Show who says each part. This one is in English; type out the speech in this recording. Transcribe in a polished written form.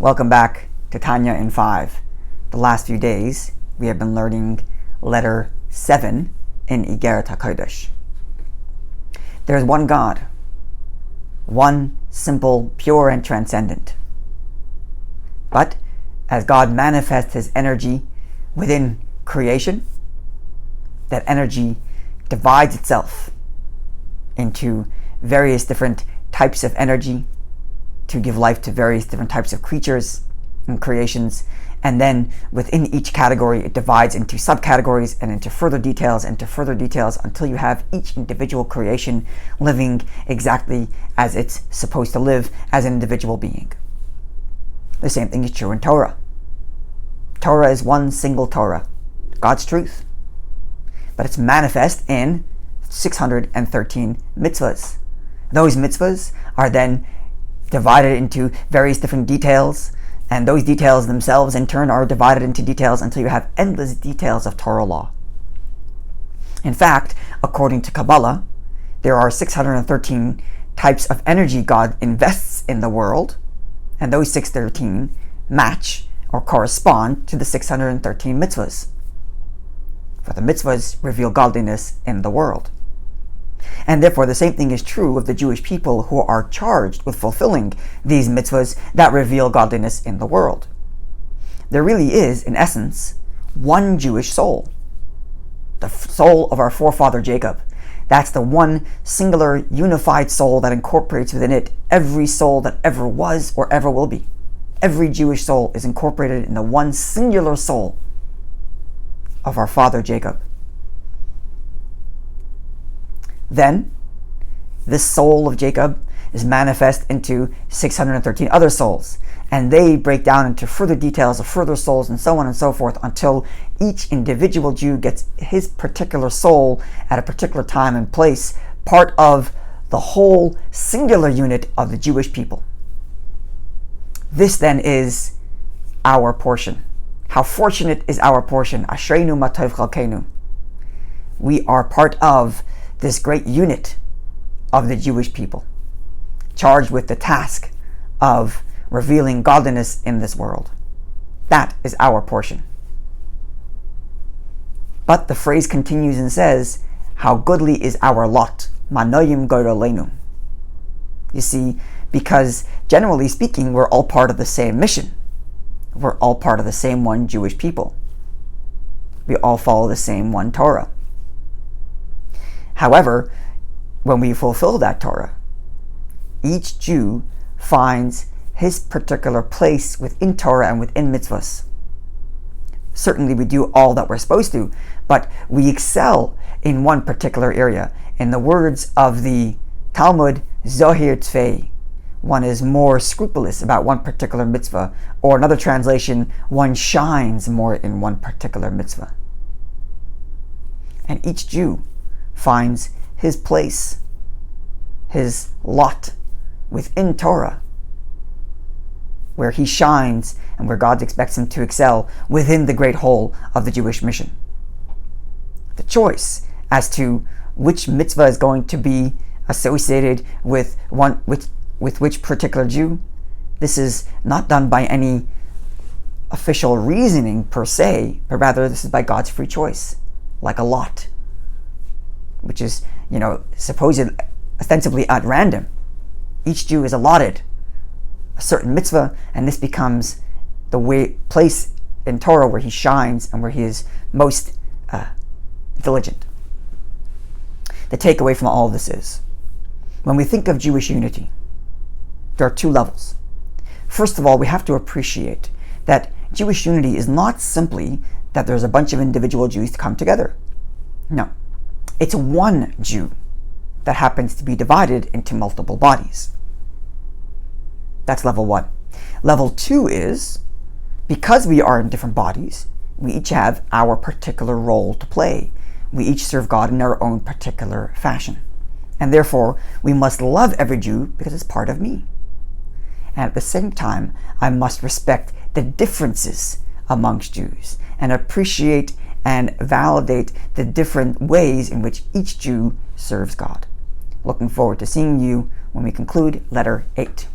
Speaker 1: Welcome back to Tanya in 5. The last few days, we have been learning letter 7 in Iggeret HaKodesh. There is one God, one simple, pure, and transcendent. But as God manifests His energy within creation, that energy divides itself into various different types of energy to give life to various different types of creatures and creations, and then within each category it divides into subcategories and into further details until you have each individual creation living exactly as it's supposed to live as an individual being. The same thing is true in Torah. Torah is one single Torah, God's truth, but it's manifest in 613 mitzvahs. Those mitzvahs are then divided into various different details, and those details themselves in turn are divided into details until you have endless details of Torah law. In fact, according to Kabbalah, there are 613 types of energy God invests in the world, and those 613 match or correspond to the 613 mitzvahs. For the mitzvahs reveal godliness in the world. And therefore the same thing is true of the Jewish people who are charged with fulfilling these mitzvahs that reveal godliness in the world. There really is, in essence, one Jewish soul. The soul of our forefather Jacob. That's the one singular unified soul that incorporates within it every soul that ever was or ever will be. Every Jewish soul is incorporated in the one singular soul of our father Jacob. Then, this soul of Jacob is manifest into 613 other souls, and they break down into further details of further souls and so on and so forth until each individual Jew gets his particular soul at a particular time and place, part of the whole singular unit of the Jewish people. This then is our portion. How fortunate is our portion? Ashreinu ma tov chalkeinu. We are part of this great unit of the Jewish people, charged with the task of revealing godliness in this world. That is our portion. But the phrase continues and says, how goodly is our lot, manoyim gorolenu. You see, because generally speaking, we're all part of the same mission. We're all part of the same one Jewish people. We all follow the same one Torah. However, when we fulfill that Torah, each Jew finds his particular place within Torah and within mitzvahs. Certainly we do all that we're supposed to, but we excel in one particular area. In the words of the Talmud, Zohir Tzvei, one is more scrupulous about one particular mitzvah, or another translation, one shines more in one particular mitzvah. And each Jew finds his place, his lot within Torah, where he shines and where God expects him to excel within the great whole of the Jewish mission. The choice as to which mitzvah is going to be associated with which particular Jew, this is not done by any official reasoning per se, but rather this is by God's free choice, like a lot, which is, supposed ostensibly at random. Each Jew is allotted a certain mitzvah, and this becomes the place in Torah where he shines and where he is most diligent. The takeaway from all of this is, when we think of Jewish unity, there are two levels. First of all, we have to appreciate that Jewish unity is not simply that there's a bunch of individual Jews to come together. No. It's one Jew that happens to be divided into multiple bodies. That's level 1. Level 2 is, because we are in different bodies, we each have our particular role to play. We each serve God in our own particular fashion. And therefore, we must love every Jew because it's part of me. And at the same time, I must respect the differences amongst Jews and appreciate and validate the different ways in which each Jew serves God. Looking forward to seeing you when we conclude letter 8.